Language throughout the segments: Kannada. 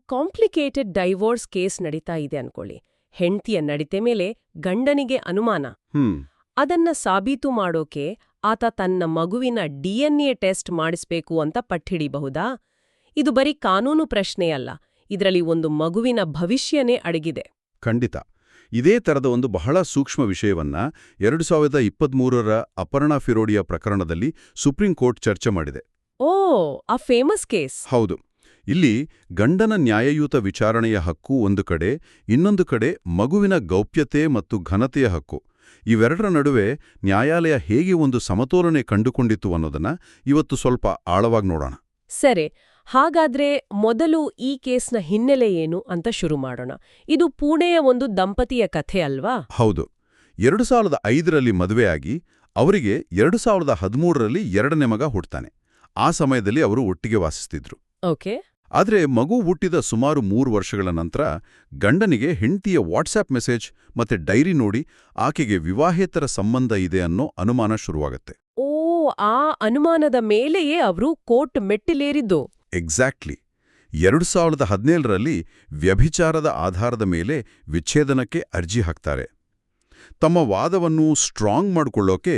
ಕಾಂಪ್ಲಿಕೇಟೆಡ್ ಡೈವೋರ್ಸ್ ಕೇಸ್ ನಡೀತಾ ಇದೆ ಅನ್ಕೊಳ್ಳಿ. ಹೆಂಡ್ತಿಯ ನಡತೆ ಮೇಲೆ ಗಂಡನಿಗೆ ಅನುಮಾನ. ಅದನ್ನ ಸಾಬೀತು ಮಾಡೋಕೆ ಆತ ತನ್ನ ಮಗುವಿನ ಡಿಎನ್ಎ ಟೆಸ್ಟ್ ಮಾಡಿಸ್ಬೇಕು ಅಂತ ಪಟ್ಹಿಡಿಬಹುದಾ? ಇದು ಬರೀ ಕಾನೂನು ಪ್ರಶ್ನೆಯಲ್ಲ, ಇದರಲ್ಲಿ ಒಂದು ಮಗುವಿನ ಭವಿಷ್ಯನೇ ಅಡಗಿದೆ. ಖಂಡಿತ. ಇದೇ ತರದ ಒಂದು ಬಹಳ ಸೂಕ್ಷ್ಮ ವಿಷಯವನ್ನ 2023ರ ಅಪರ್ಣಾ ಫಿರೋಡಿಯ ಪ್ರಕರಣದಲ್ಲಿ ಸುಪ್ರೀಂ ಕೋರ್ಟ್ ಚರ್ಚೆ ಮಾಡಿದೆ. ಓ, ಆ ಫೇಮಸ್ ಕೇಸ್. ಹೌದು. ಇಲ್ಲಿ ಗಂಡನ ನ್ಯಾಯಯುತ ವಿಚಾರಣೆಯ ಹಕ್ಕು ಒಂದು ಕಡೆ, ಇನ್ನೊಂದು ಕಡೆ ಮಗುವಿನ ಗೌಪ್ಯತೆ ಮತ್ತು ಘನತೆಯ ಹಕ್ಕು. ಇವೆರಡರ ನಡುವೆ ನ್ಯಾಯಾಲಯ ಹೇಗೆ ಒಂದು ಸಮತೋಲನೆ ಕಂಡುಕೊಂಡಿತು ಅನ್ನೋದನ್ನ ಇವತ್ತು ಸ್ವಲ್ಪ ಆಳವಾಗಿ ನೋಡೋಣ. ಸರಿ, ಹಾಗಾದ್ರೆ ಮೊದಲು ಈ ಕೇಸ್ನ ಹಿನ್ನೆಲೆ ಏನು ಅಂತ ಶುರು ಮಾಡೋಣ. ಇದು ಪುಣೆಯ ಒಂದು ದಂಪತಿಯ ಕಥೆ ಅಲ್ವಾ? ಹೌದು. 2005ರಲ್ಲಿ ಮದುವೆಯಾಗಿ ಅವರಿಗೆ 2013ರಲ್ಲಿ ಎರಡನೇ ಮಗ ಹುಟ್ಟುತ್ತಾನೆ. ಆ ಸಮಯದಲ್ಲಿ ಅವರು ಒಟ್ಟಿಗೆ ವಾಸಿಸ್ತಿದ್ರು. ಓಕೆ. ಆದರೆ ಮಗು ಹುಟ್ಟಿದ ಸುಮಾರು 3 ವರ್ಷಗಳ ನಂತರ ಗಂಡನಿಗೆ ಹೆಂಡತಿಯ ವಾಟ್ಸ್ಆಪ್ ಮೆಸೇಜ್ ಮತ್ತೆ ಡೈರಿ ನೋಡಿ ಆಕೆಗೆ ವಿವಾಹೇತರ ಸಂಬಂಧ ಇದೆ ಅನ್ನೋ ಅನುಮಾನ ಶುರುವಾಗತ್ತೆ. ಓ, ಆ ಅನುಮಾನದ ಮೇಲೆಯೇ ಅವರು ಕೋರ್ಟ್ ಮೆಟ್ಟಿಲೇರಿದ್ದು. ಎಕ್ಸಾಕ್ಟ್ಲಿ. 2017ರಲ್ಲಿ ವ್ಯಭಿಚಾರದ ಆಧಾರದ ಮೇಲೆ ವಿಚ್ಛೇದನಕ್ಕೆ ಅರ್ಜಿ ಹಾಕ್ತಾರೆ. ತಮ್ಮ ವಾದವನ್ನು ಸ್ಟ್ರಾಂಗ್ ಮಾಡಿಕೊಳ್ಳೋಕೆ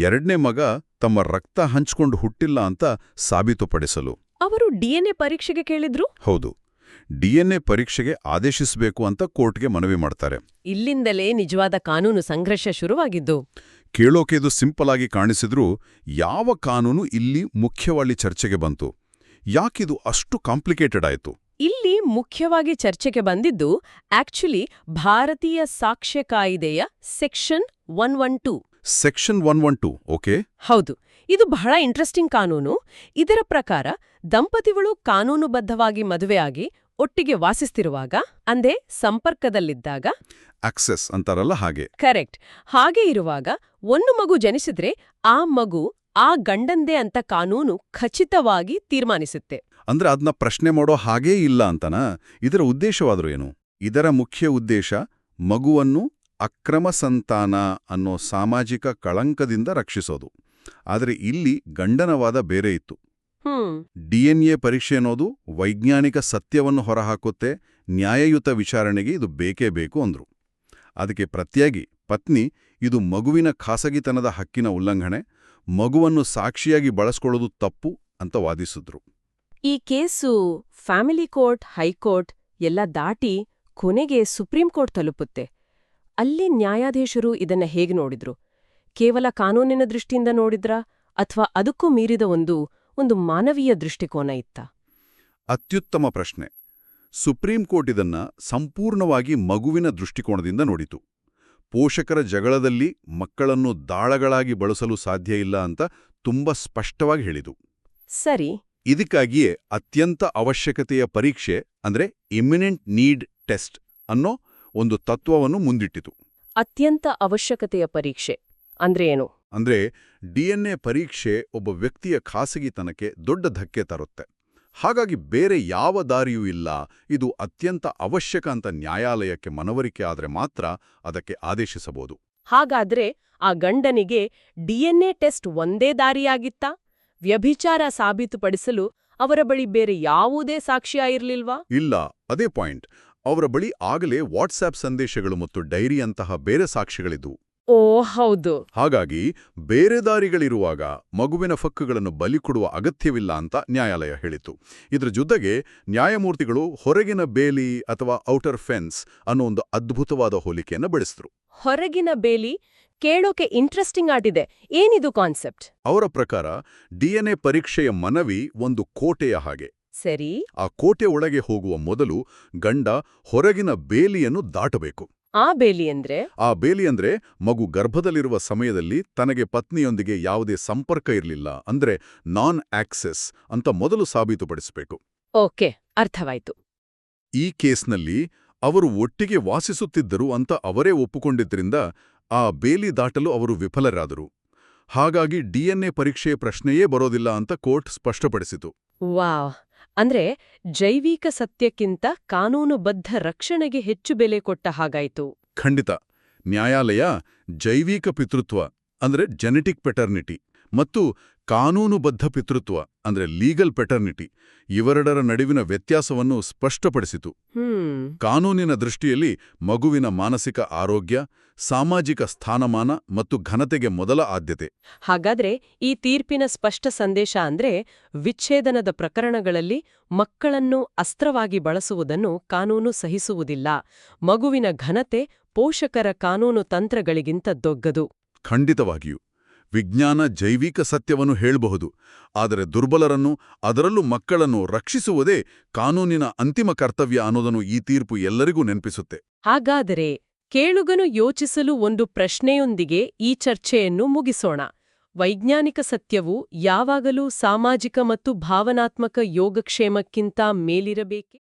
ಎರಡನೇ ಮಗ ತಮ್ಮ ರಕ್ತ ಹಂಚಿಕೊಂಡು ಹುಟ್ಟಿಲ್ಲ ಅಂತ ಸಾಬೀತುಪಡಿಸಲು ಅವರು ಡಿಎನ್ಎ ಪರೀಕ್ಷೆಗೆ ಕೇಳಿದ್ರು. ಹೌದು, ಡಿಎನ್ಎ ಪರೀಕ್ಷೆಗೆ ಆದೇಶಿಸಬೇಕು ಅಂತ ಕೋರ್ಟ್ಗೆ ಮನವಿ ಮಾಡ್ತಾರೆ. ಇಲ್ಲಿಂದಲೇ ನಿಜವಾದ ಕಾನೂನು ಸಂಘರ್ಷ ಶುರುವಾಗಿದ್ದು. ಕೇಳೋಕೆ ಇದು ಸಿಂಪಲ್ ಆಗಿ ಕಾಣಿಸಿದ್ರೂ ಯಾವ ಕಾನೂನು ಇಲ್ಲಿ ಮುಖ್ಯವಾಗಿ ಚರ್ಚೆಗೆ ಬಂತು? ಯಾಕಿದು ಅಷ್ಟು ಕಾಂಪ್ಲಿಕೇಟೆಡ್ ಆಯಿತು? ಇಲ್ಲಿ ಮುಖ್ಯವಾಗಿ ಚರ್ಚೆಗೆ ಬಂದಿದ್ದು ಆಕ್ಚುಲಿ ಭಾರತೀಯ ಸಾಕ್ಷ್ಯ ಕಾಯಿದೆಯ ಸೆಕ್ಷನ್ 112. Section 112, okay. ಹೌದು, ಇದು ಬಹಳ ಇಂಟ್ರೆಸ್ಟಿಂಗ್ ಕಾನೂನು. ಇದರ ಪ್ರಕಾರ ದಂಪತಿಗಳು ಕಾನೂನುಬದ್ಧವಾಗಿ ಮದುವೆಯಾಗಿ ಒಟ್ಟಿಗೆ ವಾಸಿಸ್ತಿರುವಾಗ, ಅಂದೇ ಸಂಪರ್ಕದಲ್ಲಿದ್ದಾಗ, ಆಕ್ಸೆಸ್ ಅಂತಾರಲ್ಲ ಹಾಗೆ. ಕರೆಕ್ಟ್. ಹಾಗೆ ಇರುವಾಗ ಒಂದು ಮಗು ಜನಿಸಿದ್ರೆ ಆ ಮಗು ಆ ಗಂಡಂದೇ ಅಂತ ಕಾನೂನು ಖಚಿತವಾಗಿ ತೀರ್ಮಾನಿಸುತ್ತೆ. ಅಂದ್ರೆ ಅದನ್ನ ಪ್ರಶ್ನೆ ಮಾಡೋ ಹಾಗೇ ಇಲ್ಲ ಅಂತನಾ? ಇದರ ಉದ್ದೇಶವಾದ್ರೂ ಏನು? ಇದರ ಮುಖ್ಯ ಉದ್ದೇಶ ಮಗುವನ್ನು ಅಕ್ರಮ ಸಂತಾನ ಅನ್ನೋ ಸಾಮಾಜಿಕ ಕಳಂಕದಿಂದ ರಕ್ಷಿಸೋದು. ಆದರೆ ಇಲ್ಲಿ ಗಂಡನವಾದ ಬೇರೆ ಇತ್ತು. ಡಿಎನ್ಎ ಪರೀಕ್ಷೆ ಅನ್ನೋದು ವೈಜ್ಞಾನಿಕ ಸತ್ಯವನ್ನು ಹೊರಹಾಕುತ್ತೆ, ನ್ಯಾಯಯುತ ವಿಚಾರಣೆಗೆ ಇದು ಬೇಕೇ ಬೇಕು ಅಂದ್ರು. ಅದಕ್ಕೆ ಪ್ರತಿಯಾಗಿ ಪತ್ನಿ ಇದು ಮಗುವಿನ ಖಾಸಗಿತನದ ಹಕ್ಕಿನ ಉಲ್ಲಂಘನೆ, ಮಗುವನ್ನು ಸಾಕ್ಷಿಯಾಗಿ ಬಳಸ್ಕೊಳ್ಳೋದು ತಪ್ಪು ಅಂತ ವಾದಿಸಿದ್ರು. ಈ ಕೇಸು ಫ್ಯಾಮಿಲಿ ಕೋರ್ಟ್, ಹೈಕೋರ್ಟ್ ಎಲ್ಲ ದಾಟಿ ಕೊನೆಗೆ ಸುಪ್ರೀಂ ಕೋರ್ಟ್ ತಲುಪುತ್ತೆ. ಅಲ್ಲಿ ನ್ಯಾಯಾಧೀಶರು ಇದನ್ನ ಹೇಗೆ ನೋಡಿದ್ರು? ಕೇವಲ ಕಾನೂನಿನ ದೃಷ್ಟಿಯಿಂದ ನೋಡಿದ್ರಾ ಅಥವಾ ಅದಕ್ಕೂ ಮೀರಿದ ಒಂದು ಮಾನವೀಯ ದೃಷ್ಟಿಕೋನ ಇತ್ತ? ಅತ್ಯುತ್ತಮ ಪ್ರಶ್ನೆ. ಸುಪ್ರೀಂ ಕೋರ್ಟ್ ಇದನ್ನ ಸಂಪೂರ್ಣವಾಗಿ ಮಗುವಿನ ದೃಷ್ಟಿಕೋನದಿಂದ ನೋಡಿತು. ಪೋಷಕರ ಜಗಳದಲ್ಲಿ ಮಕ್ಕಳನ್ನು ದಾಳಗಳಾಗಿ ಬಳಸಲು ಸಾಧ್ಯ ಇಲ್ಲ ಅಂತ ತುಂಬಾ ಸ್ಪಷ್ಟವಾಗಿ ಹೇಳಿತು. ಸರಿ. ಇದಕ್ಕಾಗಿಯೇ ಅತ್ಯಂತ ಅವಶ್ಯಕತೆಯ ಪರೀಕ್ಷೆ ಅಂದ್ರೆ ಇಮ್ಮಿನೆಂಟ್ ನೀಡ್ ಟೆಸ್ಟ್ ಅನ್ನೋ ಒಂದು ತತ್ವವನ್ನು ಮುಂದಿಟ್ಟಿತು. ಅತ್ಯಂತ ಅವಶ್ಯಕತೆಯ ಪರೀಕ್ಷೆ ಅಂದ್ರೆ ಏನು? ಅಂದ್ರೆ ಡಿಎನ್ಎ ಪರೀಕ್ಷೆ ಒಬ್ಬ ವ್ಯಕ್ತಿಯ ಖಾಸಗಿತನಕ್ಕೆ ದೊಡ್ಡ ಧಕ್ಕೆ ತರುತ್ತೆ. ಹಾಗಾಗಿ ಬೇರೆ ಯಾವ ದಾರಿಯೂ ಇಲ್ಲ, ಇದು ಅತ್ಯಂತ ಅವಶ್ಯಕ ಅಂತ ನ್ಯಾಯಾಲಯಕ್ಕೆ ಮನವರಿಕೆ ಆದ್ರೆ ಮಾತ್ರ ಅದಕ್ಕೆ ಆದೇಶಿಸಬಹುದು. ಹಾಗಾದ್ರೆ ಆ ಗಂಡನಿಗೆ ಡಿಎನ್ಎ ಟೆಸ್ಟ್ ಒಂದೇ ದಾರಿಯಾಗಿತ್ತಾ? ವ್ಯಭಿಚಾರ ಸಾಬೀತುಪಡಿಸಲು ಅವರ ಬಳಿ ಬೇರೆ ಯಾವುದೇ ಸಾಕ್ಷ್ಯ ಇರಲಿಲ್ವಾ? ಇಲ್ಲ, ಅದೇ ಪಾಯಿಂಟ್. ಅವರ ಬಳಿ ಆಗಲೇ ವಾಟ್ಸ್ಆಪ್ ಸಂದೇಶಗಳು ಮತ್ತು ಡೈರಿಯಂತಹ ಬೇರೆ ಸಾಕ್ಷ್ಯಗಳಿದ್ವು. ಓ ಹೌದು. ಹಾಗಾಗಿ ಬೇರೆ ದಾರಿಗಳಿರುವಾಗ ಮಗುವಿನ ಹಕ್ಕುಗಳನ್ನು ಬಲಿ ಕೊಡುವ ಅಗತ್ಯವಿಲ್ಲ ಅಂತ ನ್ಯಾಯಾಲಯ ಹೇಳಿತು. ಇದರ ಜೊತೆಗೆ ನ್ಯಾಯಮೂರ್ತಿಗಳು ಹೊರಗಿನ ಬೇಲಿ ಅಥವಾ ಔಟರ್ ಫೆನ್ಸ್ ಅನ್ನೋ ಒಂದು ಅದ್ಭುತವಾದ ಹೋಲಿಕೆಯನ್ನು ಬೆಳೆಸಿದ್ರು. ಹೊರಗಿನ ಬೇಲಿ ಕೇಳೋಕೆ ಇಂಟ್ರೆಸ್ಟಿಂಗ್ ಆಗಿದೆ. ಏನಿದು ಕಾನ್ಸೆಪ್ಟ್? ಅವರ ಪ್ರಕಾರ ಡಿಎನ್ಎ ಪರೀಕ್ಷೆಯ ಮನವಿ ಒಂದು ಕೋಟೆಯ ಹಾಗೆ. ಸರಿ. ಆ ಕೋಟೆ ಒಳಗೆ ಹೋಗುವ ಮೊದಲು ಗಂಡ ಹೊರಗಿನ ಬೇಲಿಯನ್ನು ದಾಟಬೇಕು. ಆ ಬೇಲಿ ಅಂದ್ರೆ ಮಗು ಗರ್ಭದಲ್ಲಿರುವ ಸಮಯದಲ್ಲಿ ತನಗೆ ಪತ್ನಿಯೊಂದಿಗೆ ಯಾವುದೇ ಸಂಪರ್ಕ ಇರಲಿಲ್ಲ, ಅಂದ್ರೆ ನಾನ್ ಆಕ್ಸೆಸ್ ಅಂತ ಮೊದಲು ಸಾಬೀತುಪಡಿಸಬೇಕು. ಓಕೆ, ಅರ್ಥವಾಯ್ತು. ಈ ಕೇಸ್ನಲ್ಲಿ ಅವರು ಒಟ್ಟಿಗೆ ವಾಸಿಸುತ್ತಿದ್ದರು ಅಂತ ಅವರೇ ಒಪ್ಪುಕೊಂಡಿದ್ದರಿಂದ ಆ ಬೇಲಿ ದಾಟಲು ಅವರು ವಿಫಲರಾದರು. ಹಾಗಾಗಿ ಡಿಎನ್ಎ ಪರೀಕ್ಷೆಯ ಪ್ರಶ್ನೆಯೇ ಬರೋದಿಲ್ಲ ಅಂತ ಕೋರ್ಟ್ ಸ್ಪಷ್ಟಪಡಿಸಿತು. ವಾವ್! ಅಂದ್ರೆ ಜೈವಿಕ ಸತ್ಯಕ್ಕಿಂತ ಕಾನೂನುಬದ್ಧ ರಕ್ಷಣೆಗೆ ಹೆಚ್ಚು ಬೆಲೆ ಕೊಟ್ಟ ಹಾಗಾಯ್ತು. ಖಂಡಿತ. ನ್ಯಾಯಾಲಯ ಜೈವಿಕ ಪಿತೃತ್ವ ಅಂದ್ರೆ ಜೆನೆಟಿಕ್ ಪೆಟರ್ನಿಟಿ ಮತ್ತು ಕಾನೂನುಬದ್ಧ ಪಿತೃತ್ವ ಅಂದ್ರೆ ಲೀಗಲ್ ಪೆಟರ್ನಿಟಿ ಇವೆರಡರ ನಡುವಿನ ವ್ಯತ್ಯಾಸವನ್ನು ಸ್ಪಷ್ಟಪಡಿಸಿತು. ಕಾನೂನಿನ ದೃಷ್ಟಿಯಲ್ಲಿ ಮಗುವಿನ ಮಾನಸಿಕ ಆರೋಗ್ಯ, ಸಾಮಾಜಿಕ ಸ್ಥಾನಮಾನ ಮತ್ತು ಘನತೆಗೆ ಮೊದಲ ಆದ್ಯತೆ. ಹಾಗಾದ್ರೆ ಈ ತೀರ್ಪಿನ ಸ್ಪಷ್ಟ ಸಂದೇಶ ಅಂದ್ರೆ ವಿಚ್ಛೇದನದ ಪ್ರಕರಣಗಳಲ್ಲಿ ಮಕ್ಕಳನ್ನು ಅಸ್ತ್ರವಾಗಿ ಬಳಸುವುದನ್ನು ಕಾನೂನು ಸಹಿಸುವುದಿಲ್ಲ. ಮಗುವಿನ ಘನತೆ ಪೋಷಕರ ಕಾನೂನು ತಂತ್ರಗಳಿಗಿಂತ ದೊಗ್ಗದು. ಖಂಡಿತವಾಗಿಯೂ. ವಿಜ್ಞಾನ ಜೈವಿಕ ಸತ್ಯವನ್ನು ಹೇಳಬಹುದು, ಆದರೆ ದುರ್ಬಲರನ್ನು, ಅದರಲ್ಲೂ ಮಕ್ಕಳನ್ನು ರಕ್ಷಿಸುವುದೇ ಕಾನೂನಿನ ಅಂತಿಮ ಕರ್ತವ್ಯ ಅನ್ನೋದನ್ನು ಈ ತೀರ್ಪು ಎಲ್ಲರಿಗೂ ನೆನಪಿಸುತ್ತೆ. ಹಾಗಾದರೆ ಕೇಳುಗನು ಯೋಚಿಸಲು ಒಂದು ಪ್ರಶ್ನೆಯೊಂದಿಗೆ ಈ ಚರ್ಚೆಯನ್ನು ಮುಗಿಸೋಣ. ವೈಜ್ಞಾನಿಕ ಸತ್ಯವು ಯಾವಾಗಲೂ ಸಾಮಾಜಿಕ ಮತ್ತು ಭಾವನಾತ್ಮಕ ಯೋಗಕ್ಷೇಮಕ್ಕಿಂತ ಮೇಲಿರಬೇಕೆ?